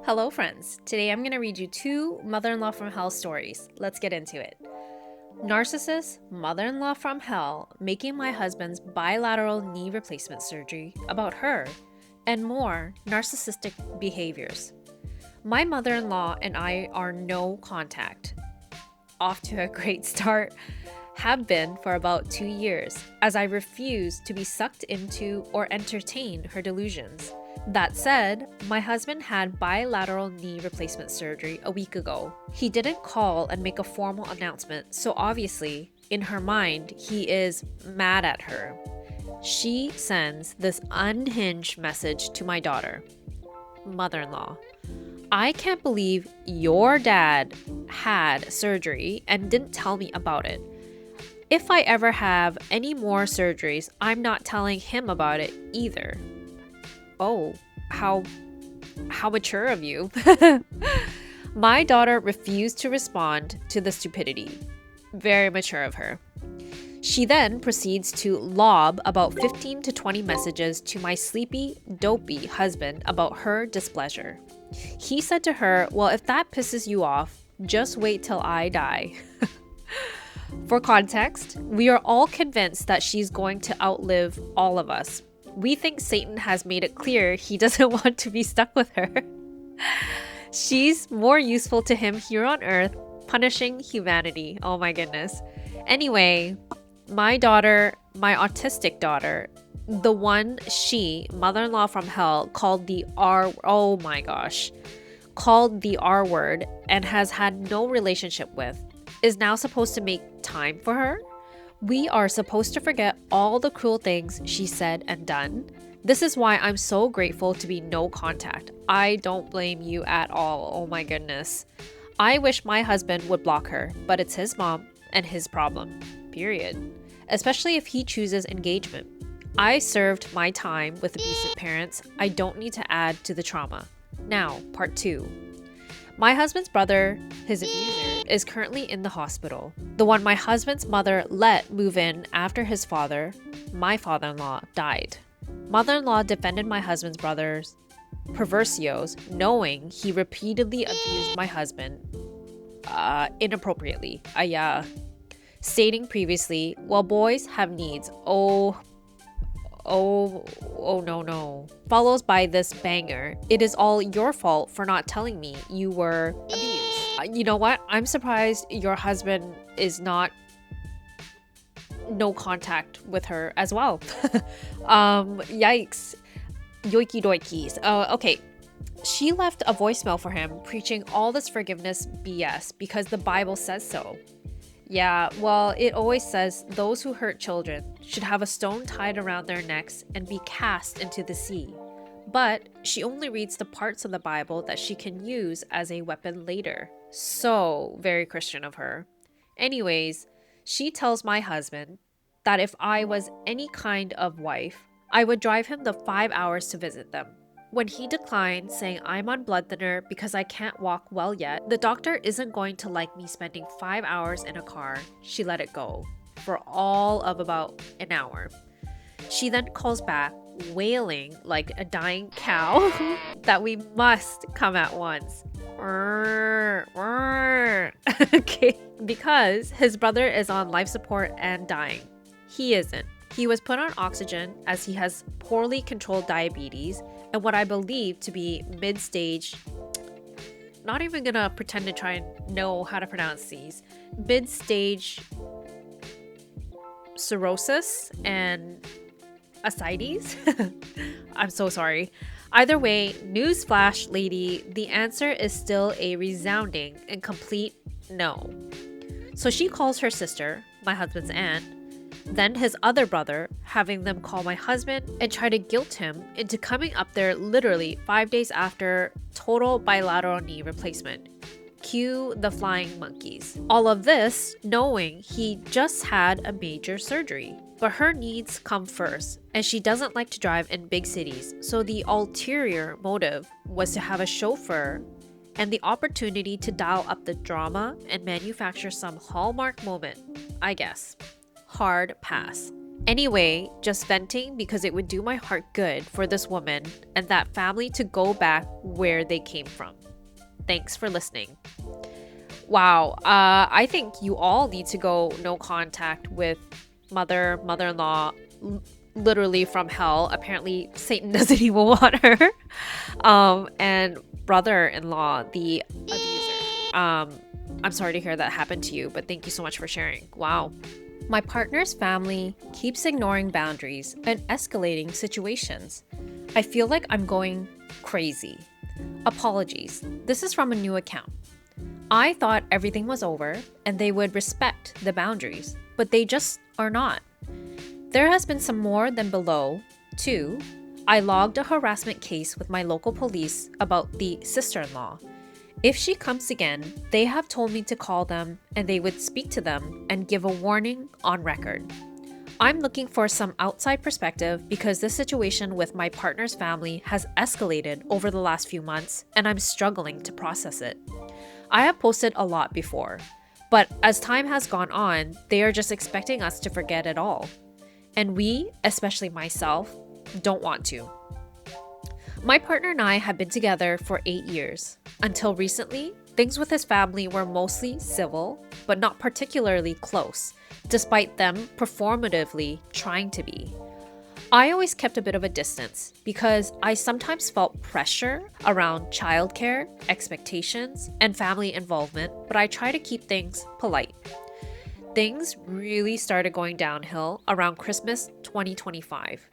Hello, friends. Today I'm going to read you two mother-in-law from hell stories. Let's get into it. Narcissist, mother-in-law from hell, making my husband's bilateral knee replacement surgery about her, and more narcissistic behaviors. My mother-in-law and I are no contact. Off to a great start. Have been for about 2 years, as I refuse to be sucked into or entertain her delusions. That said, my husband had bilateral knee replacement surgery a week ago. He didn't call and make a formal announcement, so obviously, in her mind, he is mad at her. She sends this unhinged message to my daughter, mother-in-law. I can't believe your dad had surgery and didn't tell me about it. If I ever have any more surgeries, I'm not telling him about it either. Oh, how mature of you. My daughter refused to respond to the stupidity. Very mature of her. She then proceeds to lob about 15 to 20 messages to my sleepy, dopey husband about her displeasure. He said to her, "Well, if that pisses you off, just wait till I die." For context, we are all convinced that she's going to outlive all of us. We think Satan has made it clear he doesn't want to be stuck with her. She's more useful to him here on earth, punishing humanity. Oh my goodness. Anyway, my daughter, my autistic daughter, the one she, mother-in-law from hell, called the R, oh my gosh, called the R word and has had no relationship with, is now supposed to make time for her? We are supposed to forget all the cruel things she said and done. This is why I'm so grateful to be no contact. I don't blame you at all. Oh my goodness. I wish my husband would block her, but it's his mom and his problem. Period. Especially if he chooses engagement. I served my time with abusive parents. I don't need to add to the trauma. Now, part 2. My husband's brother, his abuser, is currently in the hospital. The one my husband's mother let move in after his father, my father-in-law, died. Mother-in-law defended my husband's brother's perversios, knowing he repeatedly abused my husband inappropriately. Stating previously, well, boys have needs. Oh no. Follows by this banger. It is all your fault for not telling me you were abused. You know what? I'm surprised your husband is not no contact with her as well. Yikes. Yoiki doikis. Okay. She left a voicemail for him preaching all this forgiveness BS because the Bible says so. Yeah, well, it always says those who hurt children should have a stone tied around their necks and be cast into the sea. But she only reads the parts of the Bible that she can use as a weapon later. So very Christian of her. Anyways, she tells my husband that if I was any kind of wife, I would drive him the 5 hours to visit them. When he declined, saying I'm on blood thinner because I can't walk well yet, the doctor isn't going to like me spending 5 hours in a car, she let it go for all of about an hour. She then calls back, wailing like a dying cow that we must come at once. Okay, because his brother is on life support and dying. He isn't. He was put on oxygen as he has poorly controlled diabetes and what I believe to be mid-stage, not even gonna pretend to try and know how to pronounce these, mid-stage cirrhosis and ascites. I'm so sorry. Either way, newsflash lady, the answer is still a resounding and complete no. So she calls her sister, my husband's aunt, then his other brother, having them call my husband and try to guilt him into coming up there literally 5 days after total bilateral knee replacement. Cue the flying monkeys. All of this knowing he just had a major surgery. But her needs come first, and she doesn't like to drive in big cities, so the ulterior motive was to have a chauffeur and the opportunity to dial up the drama and manufacture some hallmark moment, I guess. Hard pass. Anyway, just venting because it would do my heart good for this woman and that family to go back where they came from. Thanks for listening. Wow, I think you all need to go no contact with mother-in-law, literally from hell. Apparently, Satan doesn't even want her. And brother-in-law, the abuser. I'm sorry to hear that happened to you, but thank you so much for sharing. Wow. My partner's family keeps ignoring boundaries and escalating situations. I feel like I'm going crazy. Apologies. This is from a new account. I thought everything was over and they would respect the boundaries, but they just are not. There has been some more than below, too. I logged a harassment case with my local police about the sister-in-law. If she comes again, they have told me to call them and they would speak to them and give a warning on record. I'm looking for some outside perspective because this situation with my partner's family has escalated over the last few months and I'm struggling to process it. I have posted a lot before, but as time has gone on, they are just expecting us to forget it all. And we, especially myself, don't want to. My partner and I have been together for 8 years. Until recently, things with his family were mostly civil, but not particularly close, despite them performatively trying to be. I always kept a bit of a distance because I sometimes felt pressure around childcare, expectations, and family involvement, but I try to keep things polite. Things really started going downhill around Christmas 2025.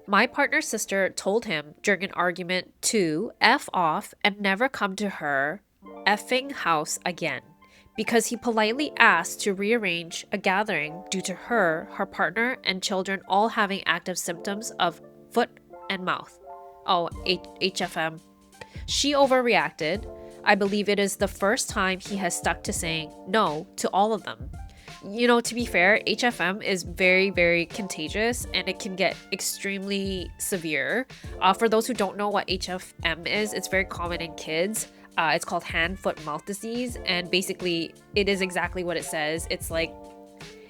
My partner's sister told him during an argument to F off and never come to her effing house again because he politely asked to rearrange a gathering due to her partner, and children all having active symptoms of foot and mouth. Oh, HFM. She overreacted. I believe it is the first time he has stuck to saying no to all of them. You know, to be fair, HFM is very, very contagious and it can get extremely severe. For those who don't know what HFM is, it's very common in kids. It's called hand, foot, mouth disease, and basically it is exactly what it says. It's like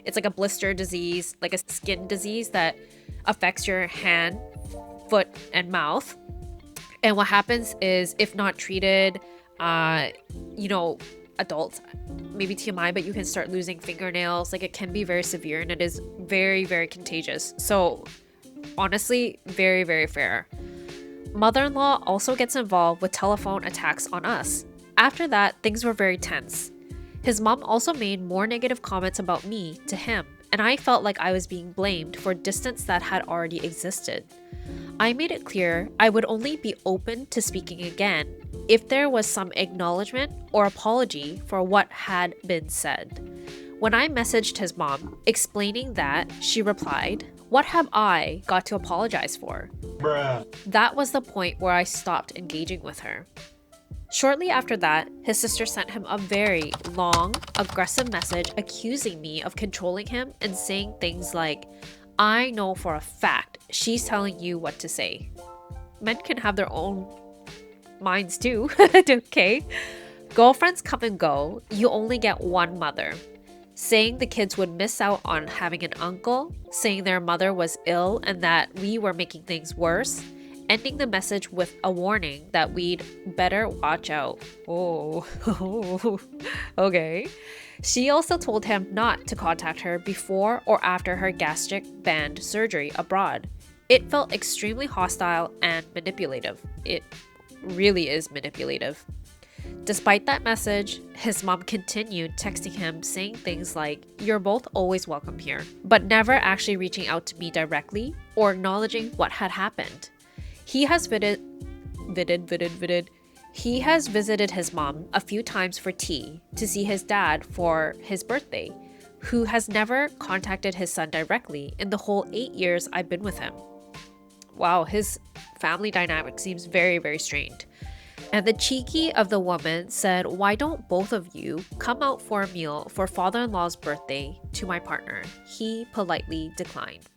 a blister disease, like a skin disease that affects your hand, foot, and mouth. And what happens is, if not treated, adults, maybe TMI, but you can start losing fingernails. Like, it can be very severe and it is very, very contagious. So honestly, very, very fair. Mother-in-law also gets involved with telephone attacks on us. After that, things were very tense. His mom also made more negative comments about me to him, and I felt like I was being blamed for distance that had already existed. I made it clear I would only be open to speaking again if there was some acknowledgement or apology for what had been said. When I messaged his mom explaining that, she replied, "What have I got to apologize for?" Bruh. That was the point where I stopped engaging with her. Shortly after that, his sister sent him a very long, aggressive message accusing me of controlling him and saying things like, "I know for a fact she's telling you what to say." Men can have their own minds too, okay? Girlfriends come and go, you only get one mother. Saying the kids would miss out on having an uncle, saying their mother was ill and that we were making things worse, ending the message with a warning that we'd better watch out. Oh, okay. She also told him not to contact her before or after her gastric band surgery abroad. It felt extremely hostile and manipulative. It really is manipulative. Despite that message, his mom continued texting him saying things like, "You're both always welcome here," but never actually reaching out to me directly or acknowledging what had happened. He has He has visited his mom a few times for tea to see his dad for his birthday, who has never contacted his son directly in the whole 8 years I've been with him. Wow, his family dynamic seems very, very strained. And the cheeky of the woman said, "Why don't both of you come out for a meal for father-in-law's birthday?" to my partner. He politely declined.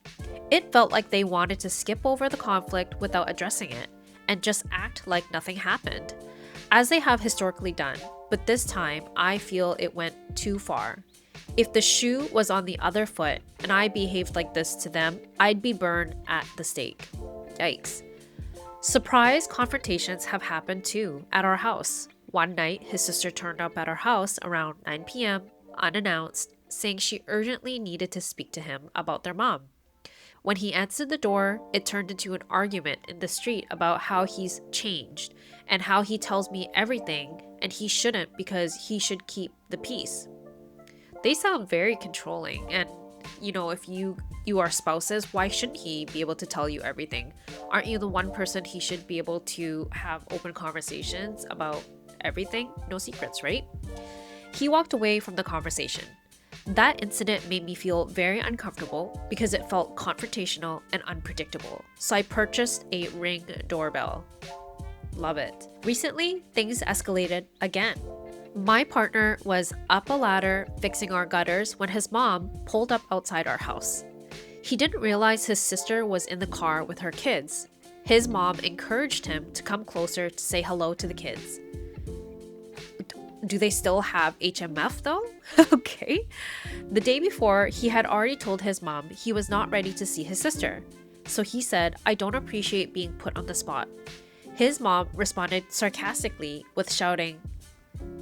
It felt like they wanted to skip over the conflict without addressing it and just act like nothing happened, as they have historically done. But this time, I feel it went too far. If the shoe was on the other foot and I behaved like this to them, I'd be burned at the stake. Yikes. Surprise confrontations have happened too at our house. One night, his sister turned up at our house around 9 p.m., unannounced, saying she urgently needed to speak to him about their mom. When he answered the door, it turned into an argument in the street about how he's changed and how he tells me everything and he shouldn't because he should keep the peace. They sound very controlling, and if you are spouses, why shouldn't he be able to tell you everything? Aren't you the one person he should be able to have open conversations about everything? No secrets, right? He walked away from the conversation. That incident made me feel very uncomfortable because it felt confrontational and unpredictable. So I purchased a Ring doorbell. Love it. Recently, things escalated again. My partner was up a ladder fixing our gutters when his mom pulled up outside our house. He didn't realize his sister was in the car with her kids. His mom encouraged him to come closer to say hello to the kids. Do they still have HMF though? Okay. The day before, he had already told his mom he was not ready to see his sister. So he said, "I don't appreciate being put on the spot." His mom responded sarcastically with shouting,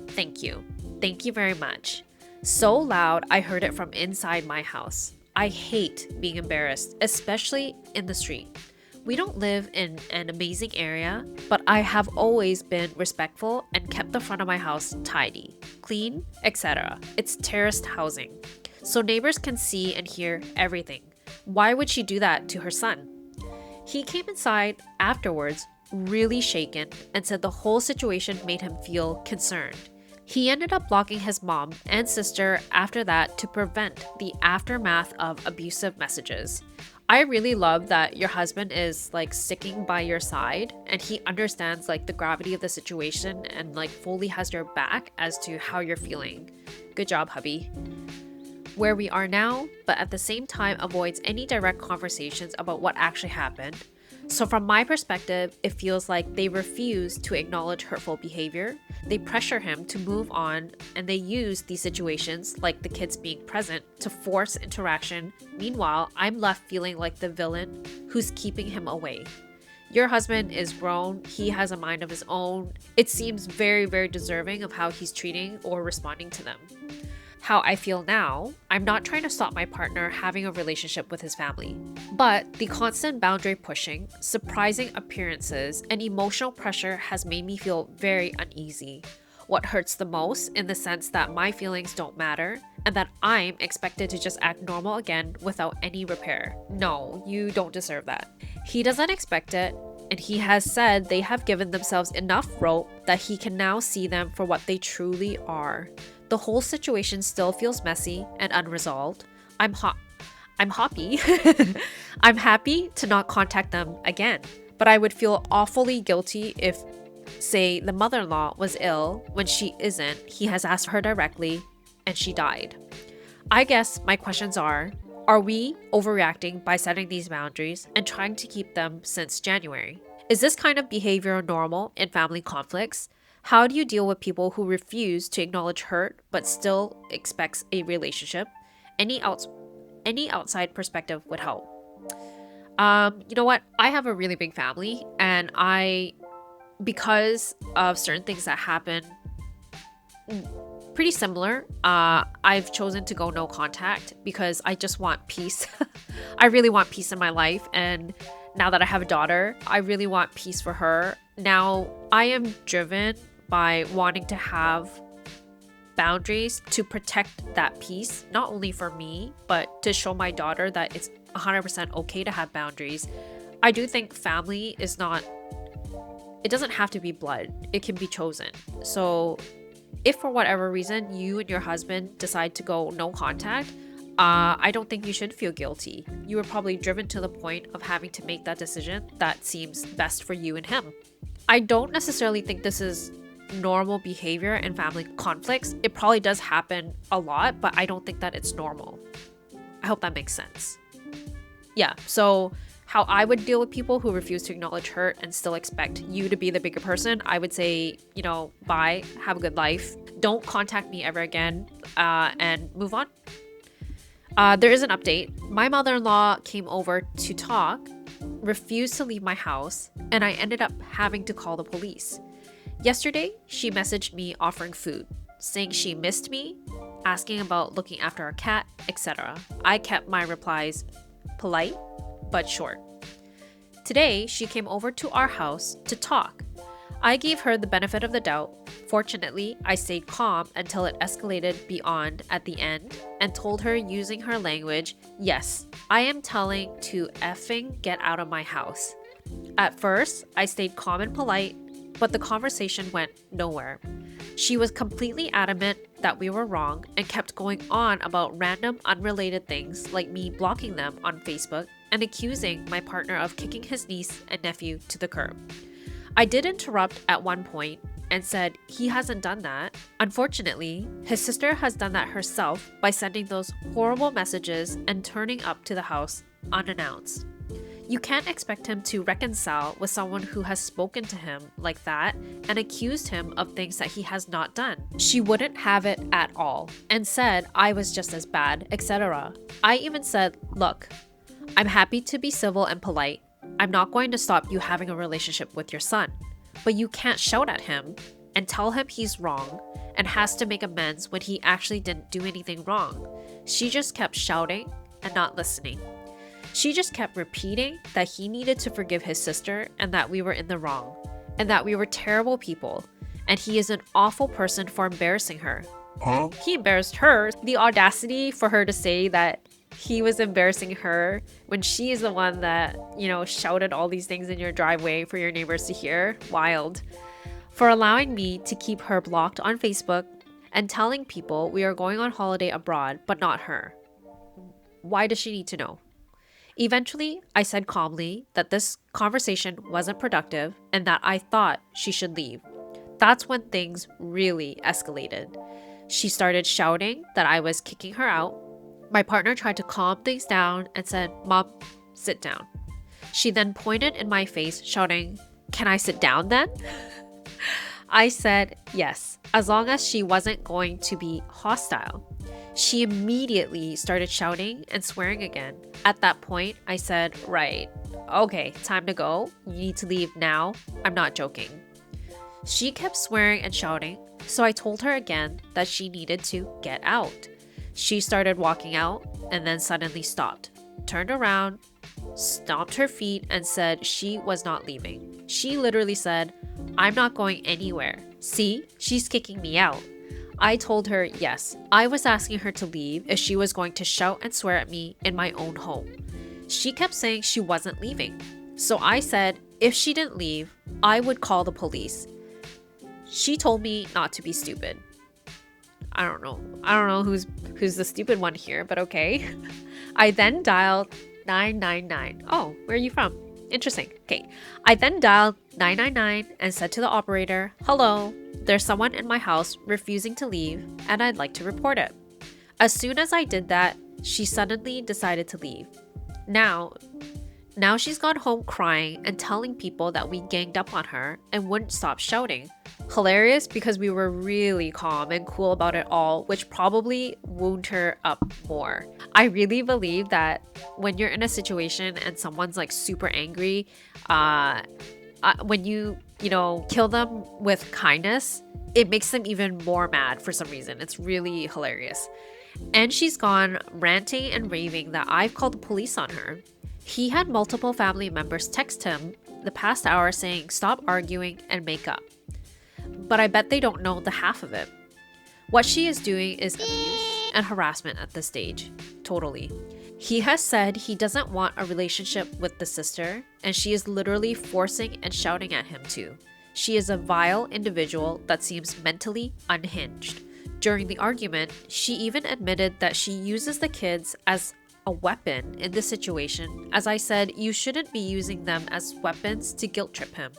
"Thank you. Thank you very much." So loud, I heard it from inside my house. I hate being embarrassed, especially in the street. We don't live in an amazing area, but I have always been respectful and kept the front of my house tidy, clean, etc. It's terraced housing, so neighbors can see and hear everything. Why would she do that to her son? He came inside afterwards, really shaken, and said the whole situation made him feel concerned. He ended up blocking his mom and sister after that to prevent the aftermath of abusive messages. I really love that your husband is sticking by your side and he understands the gravity of the situation and fully has your back as to how you're feeling. Good job, hubby. Where we are now, but at the same time avoids any direct conversations about what actually happened. So from my perspective, it feels like they refuse to acknowledge hurtful behavior. They pressure him to move on, and they use these situations, like the kids being present, to force interaction. Meanwhile, I'm left feeling like the villain who's keeping him away. Your husband is grown. He has a mind of his own. It seems very, very deserving of how he's treating or responding to them. How I feel now, I'm not trying to stop my partner having a relationship with his family, but the constant boundary pushing, surprising appearances, and emotional pressure has made me feel very uneasy. What hurts the most, in the sense that my feelings don't matter and that I'm expected to just act normal again without any repair. No, you don't deserve that. He doesn't expect it, and he has said they have given themselves enough rope that he can now see them for what they truly are. The whole situation still feels messy and unresolved. I'm happy. I'm happy to not contact them again, but I would feel awfully guilty if, say, the mother-in-law was ill when she isn't. He has asked her directly and she died. I guess my questions are we overreacting by setting these boundaries and trying to keep them since January? Is this kind of behavior normal in family conflicts? How do you deal with people who refuse to acknowledge hurt but still expects a relationship? Any outside perspective would help. You know what? I have a really big family, and because of certain things that happen pretty similar, I've chosen to go no contact because I just want peace. I really want peace in my life, and now that I have a daughter, I really want peace for her. Now, I am driven by wanting to have boundaries to protect that peace, not only for me, but to show my daughter that it's 100% okay to have boundaries. I do think family is not, it doesn't have to be blood, it can be chosen. So if for whatever reason you and your husband decide to go no contact, I don't think you should feel guilty. You were probably driven to the point of having to make that decision that seems best for you and him. I don't necessarily think this is normal behavior in family conflicts. It probably does happen a lot, but I don't think that it's normal. I hope that makes sense. Yeah, so how I would deal with people who refuse to acknowledge hurt and still expect you to be the bigger person, I would say, bye, have a good life. don't contact me ever again, and move on. There is an update. My mother-in-law came over to talk, refused to leave my house, and I ended up having to call the police. Yesterday, she messaged me offering food, saying she missed me, asking about looking after our cat, etc. I kept my replies polite but short. Today, she came over to our house to talk. I gave her the benefit of the doubt. Fortunately, I stayed calm until it escalated beyond at the end and told her using her language, yes, I am telling to effing get out of my house. At first, I stayed calm and polite, but the conversation went nowhere. She was completely adamant that we were wrong and kept going on about random unrelated things like me blocking them on Facebook and accusing my partner of kicking his niece and nephew to the curb. I did interrupt at one point and said he hasn't done that. Unfortunately, his sister has done that herself by sending those horrible messages and turning up to the house unannounced. You can't expect him to reconcile with someone who has spoken to him like that and accused him of things that he has not done. She wouldn't have it at all and said I was just as bad, etc. I even said, look, I'm happy to be civil and polite. I'm not going to stop you having a relationship with your son. But you can't shout at him and tell him he's wrong and has to make amends when he actually didn't do anything wrong. She just kept shouting and not listening. She just kept repeating that he needed to forgive his sister and that we were in the wrong and that we were terrible people and he is an awful person for embarrassing her. Huh? He embarrassed her. The audacity for her to say that he was embarrassing her when she is the one that, shouted all these things in your driveway for your neighbors to hear. Wild. For allowing me to keep her blocked on Facebook and telling people we are going on holiday abroad, but not her. Why does she need to know? Eventually, I said calmly that this conversation wasn't productive and that I thought she should leave. That's when things really escalated. She started shouting that I was kicking her out. My partner tried to calm things down and said, Mom, sit down. She then pointed in my face, shouting, can I sit down then? I said yes, as long as she wasn't going to be hostile. She immediately started shouting and swearing again. At that point, I said, right, okay, time to go. You need to leave now. I'm not joking. She kept swearing and shouting, so I told her again that she needed to get out. She started walking out and then suddenly stopped, turned around, stomped her feet and said she was not leaving. She literally said, I'm not going anywhere. See, she's kicking me out. I told her yes, I was asking her to leave if she was going to shout and swear at me in my own home. She kept saying she wasn't leaving. So I said if she didn't leave, I would call the police. She told me not to be stupid. I don't know who's the stupid one here, but okay. I then dialed 999. Oh, where are you from? Interesting. Okay. I then dialed 999 and said to the operator, hello, there's someone in my house refusing to leave and I'd like to report it. As soon as I did that, she suddenly decided to leave. Now she's gone home crying and telling people that we ganged up on her and wouldn't stop shouting. Hilarious because we were really calm and cool about it all, which probably wound her up more. I really believe that when you're in a situation and someone's like super angry, when you kill them with kindness, it makes them even more mad for some reason. It's really hilarious. And she's gone ranting and raving that I've called the police on her. He had multiple family members text him the past hour saying stop arguing and make up. But I bet they don't know the half of it. What she is doing is abuse and harassment at this stage. Totally. He has said he doesn't want a relationship with the sister, and she is literally forcing and shouting at him too. She is a vile individual that seems mentally unhinged. During the argument, she even admitted that she uses the kids as a weapon in this situation. As I said, you shouldn't be using them as weapons to guilt trip him.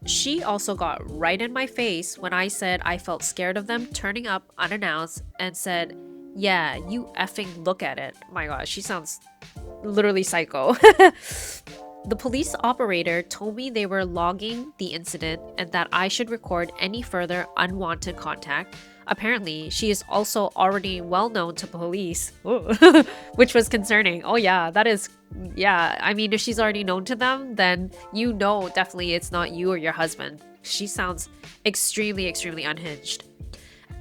She also got right in my face when I said I felt scared of them turning up unannounced and said, yeah, you effing look at it. Oh my gosh, she sounds literally psycho. The police operator told me they were logging the incident and that I should record any further unwanted contact, Apparently, she is also already well known to police, which was concerning. Oh, yeah, that is. Yeah, I mean, if she's already known to them, then you know definitely it's not you or your husband. She sounds extremely, extremely unhinged.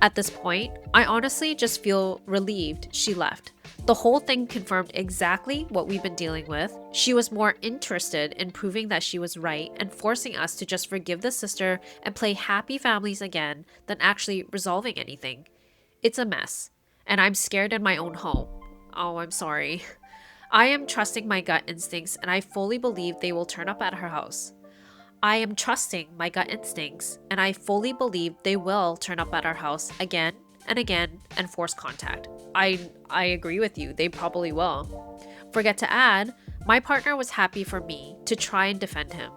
At this point, I honestly just feel relieved she left. The whole thing confirmed exactly what we've been dealing with. She was more interested in proving that she was right and forcing us to just forgive the sister and play happy families again than actually resolving anything. It's a mess, and I'm scared in my own home. Oh, I'm sorry. I am trusting my gut instincts, and I fully believe they will turn up at her house. I am trusting my gut instincts, and I fully believe they will turn up at our house again and again and force contact. I agree with you, they probably will. Forget to add, my partner was happy for me to try and defend him.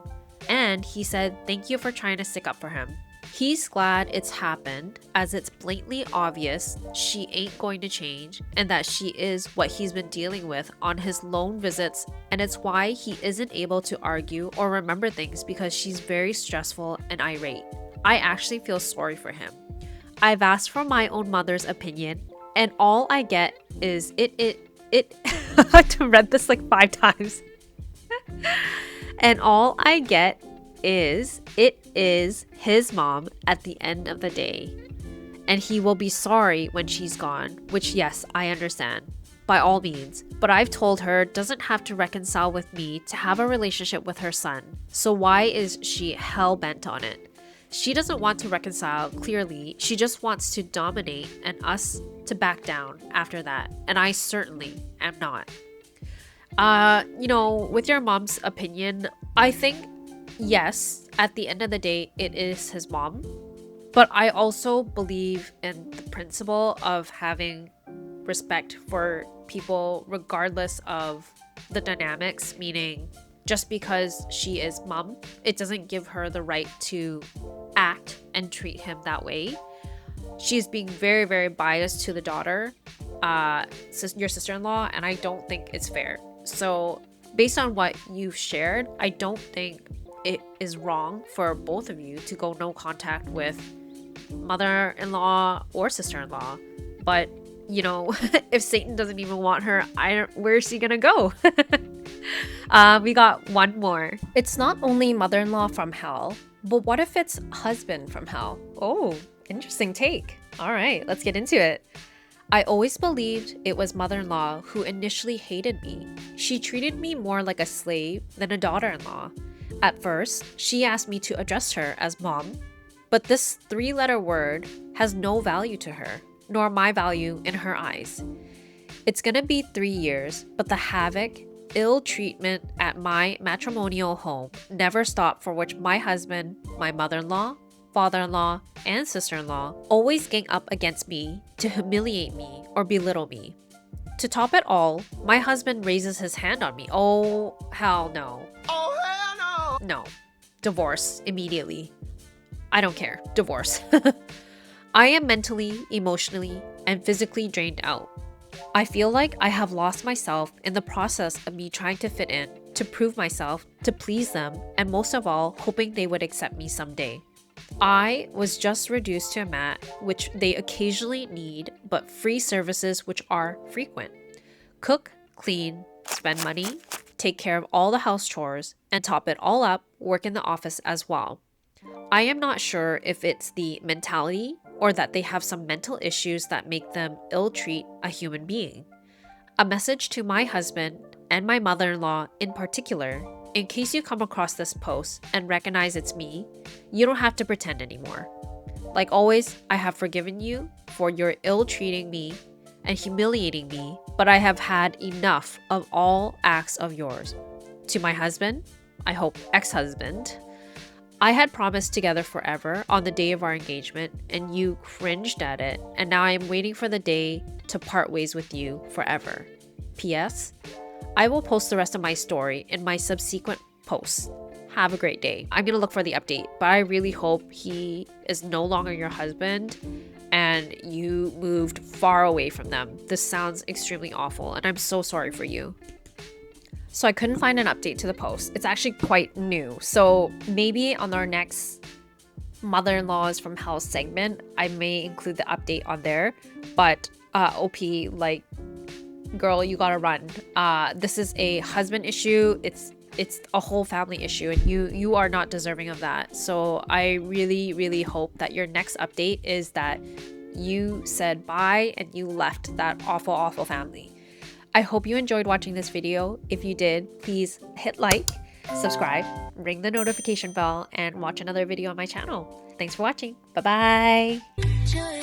And he said, thank you for trying to stick up for him. He's glad it's happened, as it's blatantly obvious she ain't going to change and that she is what he's been dealing with on his lone visits, and it's why he isn't able to argue or remember things because she's very stressful and irate. I actually feel sorry for him. I've asked for my own mother's opinion, and all I get is it. I had to read this like 5 times. And all I get is it is his mom at the end of the day. And he will be sorry when she's gone, which, yes, I understand, by all means. But I've told her doesn't have to reconcile with me to have a relationship with her son. So why is she hell-bent on it? She doesn't want to reconcile, clearly. She just wants to dominate and us to back down after that. And I certainly am not. With your mom's opinion, I think, yes, at the end of the day, it is his mom. But I also believe in the principle of having respect for people regardless of the dynamics, meaning just because she is mom, it doesn't give her the right to act and treat him that way. She's being very, very biased to the daughter, your sister-in-law, and I don't think it's fair. So based on what you've shared, I don't think it is wrong for both of you to go no contact with mother-in-law or sister-in-law. But, if Satan doesn't even want her, where's she gonna go? We got one more. It's not only mother-in-law from hell, but what if it's husband from hell? Oh, interesting take. All right, let's get into it. I always believed it was mother-in-law who initially hated me. She treated me more like a slave than a daughter-in-law. At first, she asked me to address her as mom, but this 3-letter word has no value to her, nor my value in her eyes. It's gonna be 3 years, but the havoc, ill treatment at my matrimonial home never stopped, for which my husband, my mother-in-law, father-in-law, and sister-in-law always gang up against me to humiliate me or belittle me. To top it all, my husband raises his hand on me. Oh, hell no. Oh, hell no! No. Divorce immediately. I don't care. Divorce. I am mentally, emotionally, and physically drained out. I feel like I have lost myself in the process of me trying to fit in, to prove myself, to please them, and most of all, hoping they would accept me someday. I was just reduced to a mat, which they occasionally need, but free services which are frequent. Cook, clean, spend money, take care of all the house chores, and top it all up, work in the office as well. I am not sure if it's the mentality or that they have some mental issues that make them ill-treat a human being. A message to my husband and my mother-in-law in particular: in case you come across this post and recognize it's me, you don't have to pretend anymore. Like always, I have forgiven you for your ill-treating me and humiliating me, but I have had enough of all acts of yours. To my husband, I hope ex-husband, I had promised together forever on the day of our engagement, and you cringed at it, and now I am waiting for the day to part ways with you forever. P.S. I will post the rest of my story in my subsequent posts. Have a great day. I'm gonna look for the update, but I really hope he is no longer your husband and you moved far away from them. This sounds extremely awful, and I'm so sorry for you. So I couldn't find an update to the post. It's actually quite new. So maybe on our next mother-in-laws from hell segment, I may include the update on there. But OP, like, girl, you gotta run. This is a husband issue. It's a whole family issue, and you are not deserving of that. So I really hope that your next update is that you said bye and you left that awful family. I hope you enjoyed watching this video. If you did, please hit like, subscribe, ring the notification bell, and watch another video on my channel. Thanks for watching. Bye bye.